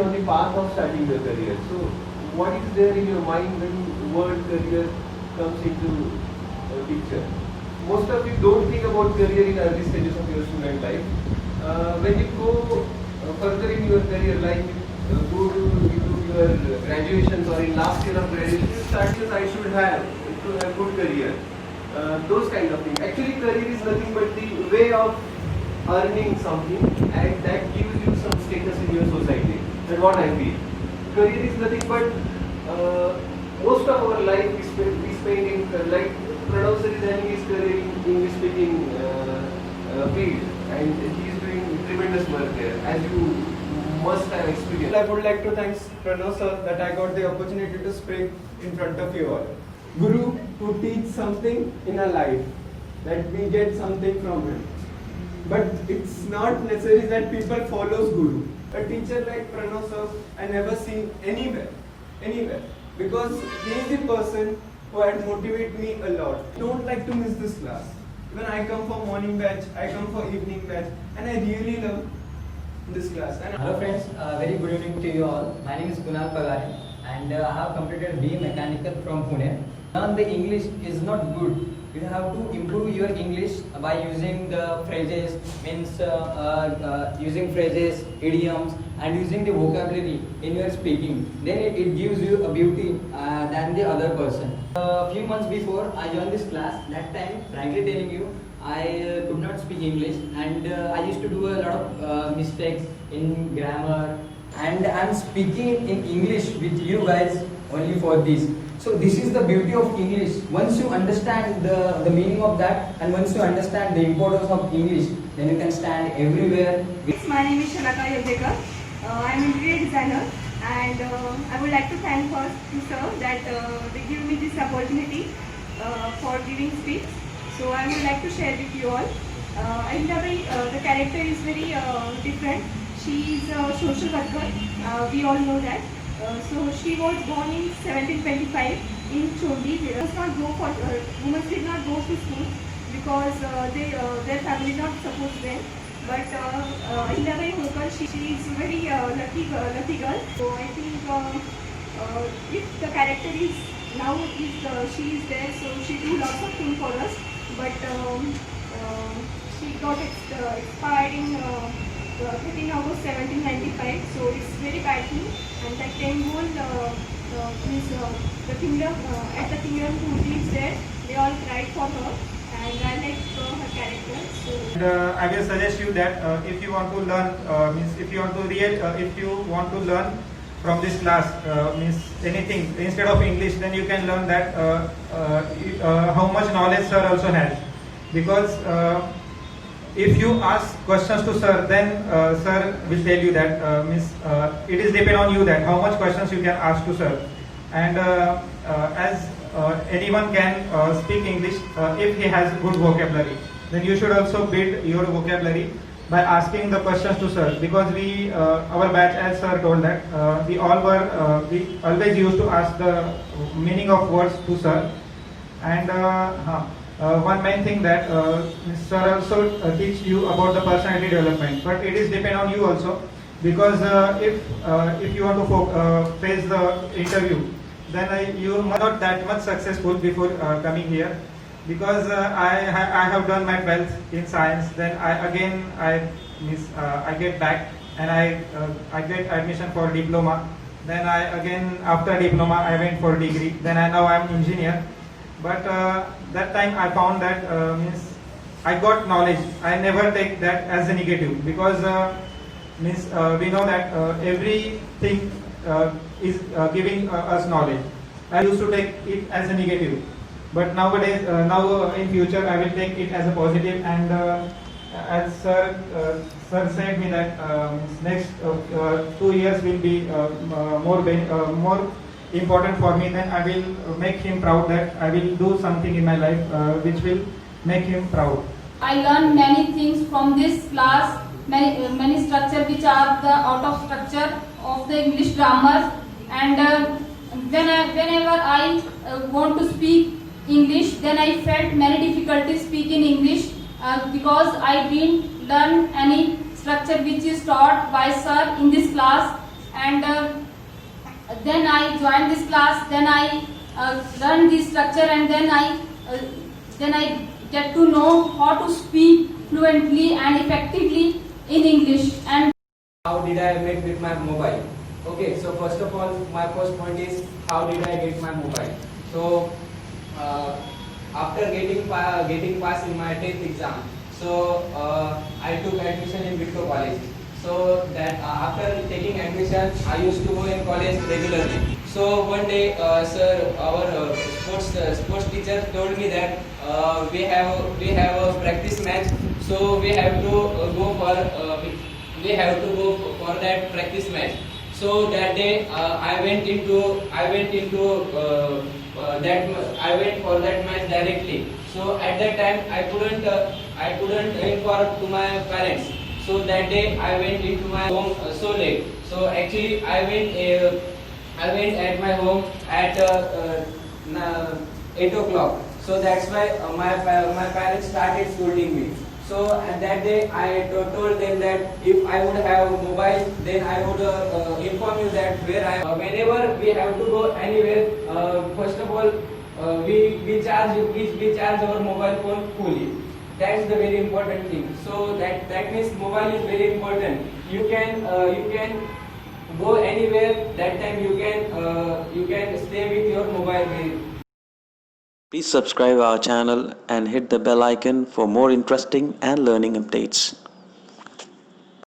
on the path of starting your career. So, what is there in your mind when word career comes into picture? Most of you don't think about career in early stages of your student life. When you go further in your career, like go to your graduations or in last year of graduation, you start with I should have to have good career. Those kind of things. Actually, career is nothing but the way of earning something, and that gives you some status in your society. That's what I feel. Career is nothing but most of our life we spend in like Pranav sir is having his career in English speaking field, and he is doing tremendous work there, as you must have experienced. I would like to thank Pranav sir that I got the opportunity to speak in front of you all. Guru who teach something in our life, that we get something from him. But it's not necessary that people follows Guru. A teacher like Pranav sir I never seen anywhere. Because he is the person who had motivated me a lot. I don't like to miss this class. When I come for morning batch, I come for evening batch, and I really love this class. Hello friends, very good evening to you all. My name is Kunal Pagare and I have completed BE Mechanical from Pune. Learn the English is not good. You have to improve your English by using the phrases, using phrases, idioms, and using the vocabulary in your speaking. Then it gives you a beauty than the other person. A few months before I joined this class, that time, frankly telling you, I could not speak English, and I used to do a lot of mistakes in grammar, and I am speaking in English with you guys only for this. So this is the beauty of English. Once you understand the meaning of that, and once you understand the importance of English, then you can stand everywhere. My name is Shalaka Yodekar. I am an interior designer, and I would like to thank first to sir that they give me this opportunity for giving speech. So I would like to share with you all. The character is very different. She is a social worker. We all know that. So she was born in 1725 in Chondi. Women did not go to school because their family did not support them. But Ahilyabai Holkar, she is very lucky girl. So I think if the character is now she is there, so she do lots of things for us. But she got expired in 13 August 1795. So it's very bad thing. And that time means the kingdom at the kingdom who lives there, they all cried for her. And I like her character. So. And I will suggest you that if you want to learn, if you want to learn from this class, means anything instead of English, then you can learn that how much knowledge sir also has. Because if you ask questions to sir, then sir will tell you that it is depend on you that how much questions you can ask to sir. And as anyone can speak English if he has good vocabulary, then you should also build your vocabulary by asking the questions to sir. Because we, our batch, as sir told that we always used to ask the meaning of words to sir. And one main thing that sir also teach you about the personality development, but it is depend on you also. Because if you want to face the interview, then you are not that much successful before coming here. Because I have done my 12th in science, then I get back and I get admission for diploma. Then after diploma I went for degree. Then now I am engineer. But that time I found that I got knowledge. I never take that as a negative, because we know that everything is giving us knowledge. I used to take it as a negative, but nowadays, now in future, I will take it as a positive. And as sir said me that next 2 years will be more important for me, then I will make him proud that I will do something in my life which will make him proud. I learned many things from this class. Many structure which are the out of structure of the English grammar, and whenever I want to speak English, then I felt many difficulties speaking English because I didn't learn any structure which is taught by sir in this class. and then I joined this class. Then I learned this structure, and then I get to know how to speak fluently and effectively in English. And how did I met with my mobile? Okay, so first of all, my first point is how did I get my mobile? So after getting passed in my 10th exam, so I took admission in Victor College. So that after taking admission, I used to go in college regularly. So one day, sir, our sports teacher told me that we have a practice match. So we have to go for that practice match. So that day I went for that match directly. So at that time I couldn't inform to my parents. So that day I went into my home so late. So actually I went at my home at 8 o'clock. So that's why my parents started scolding me. So at that day I told them that if I would have a mobile, then I would inform you that where I am. Whenever we have to go anywhere, first of all we charge our mobile phone fully. That's the very important thing. So that means mobile is very important. You can go anywhere. That time you can stay with your mobile. Please subscribe our channel and hit the bell icon for more interesting and learning updates.